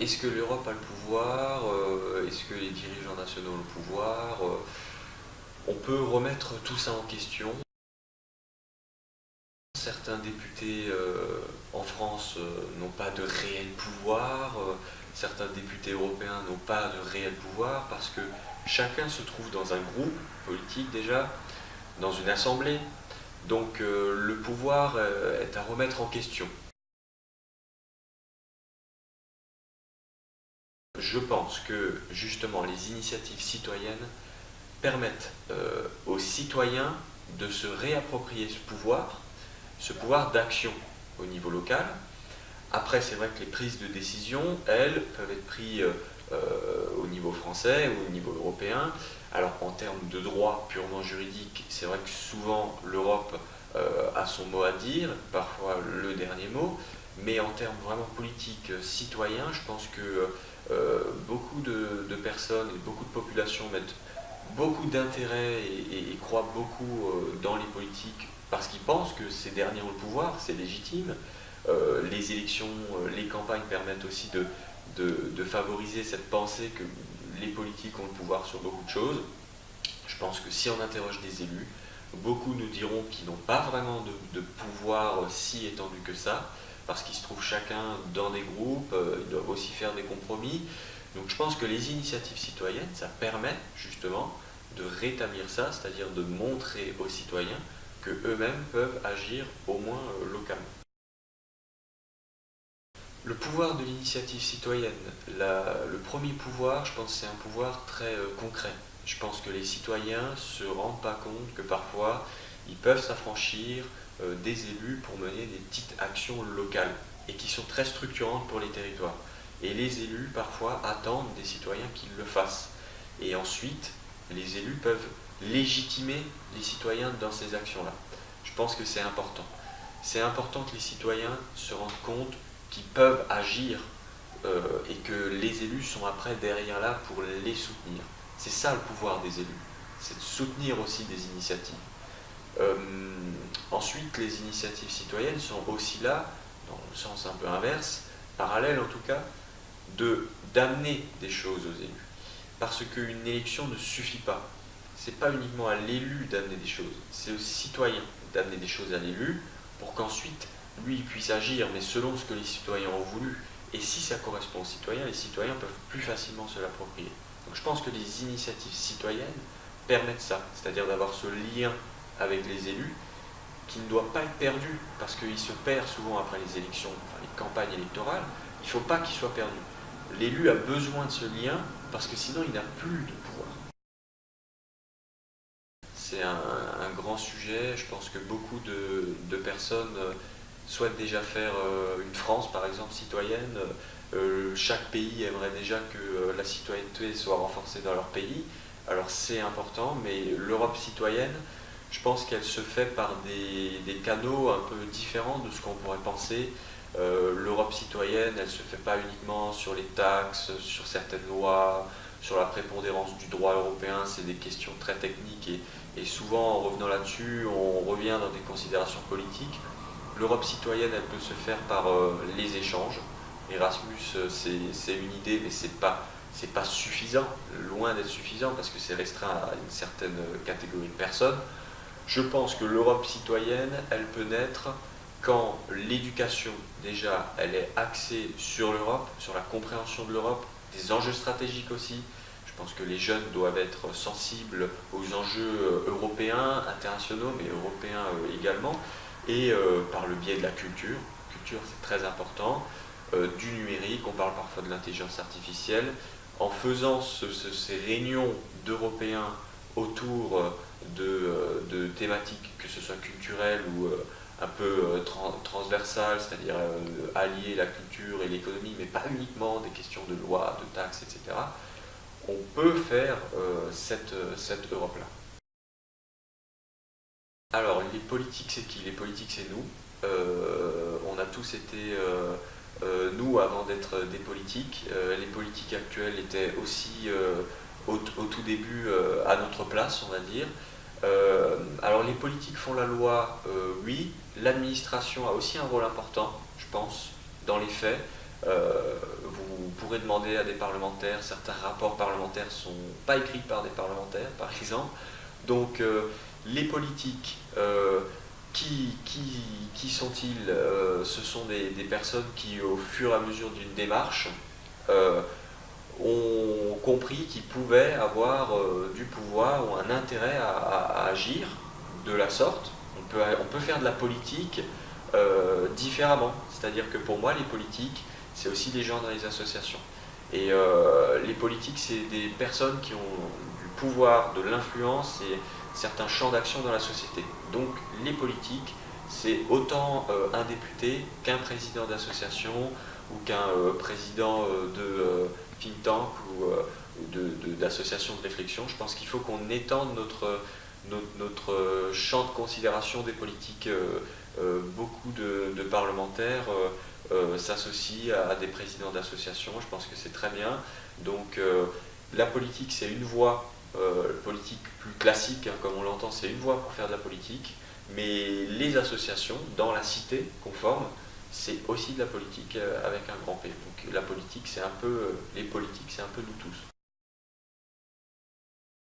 Est-ce que l'Europe a le pouvoir? Est-ce que les dirigeants nationaux ont le pouvoir? On peut remettre tout ça en question. Certains députés en France n'ont pas de réel pouvoir, certains députés européens n'ont pas de réel pouvoir parce que chacun se trouve dans un groupe politique déjà, dans une assemblée. Donc le pouvoir est à remettre en question. Je pense que justement les initiatives citoyennes permettent aux citoyens de se réapproprier ce pouvoir d'action au niveau local. Après, c'est vrai que les prises de décision, elles, peuvent être prises au niveau français ou au niveau européen. Alors en termes de droit purement juridique, c'est vrai que souvent l'Europe a son mot à dire, parfois le dernier mot, mais en termes vraiment politiques, citoyens, je pense que beaucoup de personnes et beaucoup de populations mettent beaucoup d'intérêt et croient beaucoup dans les politiques parce qu'ils pensent que ces derniers ont le pouvoir, c'est légitime. Les élections, les campagnes permettent aussi de favoriser cette pensée que les politiques ont le pouvoir sur beaucoup de choses. Je pense que si on interroge des élus, beaucoup nous diront qu'ils n'ont pas vraiment de pouvoir si étendu que ça, parce qu'ils se trouvent chacun dans des groupes, ils doivent aussi faire des compromis. Donc je pense que les initiatives citoyennes, ça permet justement de rétablir ça, c'est-à-dire de montrer aux citoyens qu'eux-mêmes peuvent agir au moins localement. Le pouvoir de l'initiative citoyenne, le premier pouvoir, je pense que c'est un pouvoir très concret. Je pense que les citoyens ne se rendent pas compte que parfois ils peuvent s'affranchir des élus pour mener des petites actions locales et qui sont très structurantes pour les territoires. Et les élus parfois attendent des citoyens qu'ils le fassent. Et ensuite, les élus peuvent légitimer les citoyens dans ces actions-là. Je pense que c'est important. C'est important que les citoyens se rendent compte qu'ils peuvent agir et que les élus sont après derrière là pour les soutenir. C'est ça le pouvoir des élus, c'est de soutenir aussi des initiatives. Ensuite, les initiatives citoyennes sont aussi là, dans le sens un peu inverse, parallèle en tout cas, d'amener des choses aux élus. Parce qu'une élection ne suffit pas. C'est pas uniquement à l'élu d'amener des choses, c'est au citoyen d'amener des choses à l'élu pour qu'ensuite lui il puisse agir, mais selon ce que les citoyens ont voulu. Et si ça correspond aux citoyens, les citoyens peuvent plus facilement se l'approprier. Donc je pense que les initiatives citoyennes permettent ça, c'est-à-dire d'avoir ce lien avec les élus qui ne doit pas être perdu, parce qu'il se perd souvent après les élections, enfin les campagnes électorales. Il ne faut pas qu'il soit perdu. L'élu a besoin de ce lien, parce que sinon il n'a plus de pouvoir. C'est un grand sujet, je pense que beaucoup de personnes souhaitent déjà faire une France, par exemple, citoyenne. Chaque pays aimerait déjà que la citoyenneté soit renforcée dans leur pays. Alors c'est important, mais l'Europe citoyenne, je pense qu'elle se fait par des canaux un peu différents de ce qu'on pourrait penser. L'Europe citoyenne, elle ne se fait pas uniquement sur les taxes, sur certaines lois, sur la prépondérance du droit européen, c'est des questions très techniques et souvent en revenant là-dessus, on revient dans des considérations politiques. L'Europe citoyenne, elle peut se faire par les échanges. Erasmus, c'est une idée, mais c'est pas suffisant, loin d'être suffisant, parce que c'est restreint à une certaine catégorie de personnes. Je pense que l'Europe citoyenne, elle peut naître quand l'éducation, déjà, elle est axée sur l'Europe, sur la compréhension de l'Europe, des enjeux stratégiques aussi. Je pense que les jeunes doivent être sensibles aux enjeux européens, internationaux, mais européens également, et par le biais de la culture. La culture, c'est très important. Du numérique, on parle parfois de l'intelligence artificielle. En faisant ces réunions d'Européens autour de thématiques, que ce soit culturelles ou un peu transversales, c'est-à-dire allier la culture et l'économie, mais pas uniquement des questions de loi, de taxes, etc., on peut faire cette Europe-là. Alors, les politiques, c'est qui? Les politiques, c'est nous. On a tous été nous avant d'être des politiques. Les politiques actuelles étaient aussi au tout début à notre place, on va dire. Alors les politiques font la loi, oui. L'administration a aussi un rôle important, je pense, dans les faits. Vous pourrez demander à des parlementaires, certains rapports parlementaires ne sont pas écrits par des parlementaires, par exemple. Donc les politiques, qui sont-ils? Ce sont des personnes qui, au fur et à mesure d'une démarche, ont compris qu'ils pouvaient avoir du pouvoir ou un intérêt à agir de la sorte. On peut faire de la politique différemment. C'est-à-dire que pour moi, les politiques, c'est aussi des gens dans les associations. Et les politiques, c'est des personnes qui ont du pouvoir, de l'influence et certains champs d'action dans la société. Donc les politiques, c'est autant un député qu'un président d'association ou qu'un président de think tank ou d'association de réflexion. Je pense qu'il faut qu'on étende notre champ de considération des politiques. Beaucoup de parlementaires s'associent à des présidents d'associations. Je pense que c'est très bien. Donc la politique, c'est une voie, politique plus classique, hein, comme on l'entend, c'est une voie pour faire de la politique. Mais les associations, dans la cité qu'on forme, c'est aussi de la politique avec un grand P. Donc la politique, c'est un peu, les politiques, c'est un peu nous tous.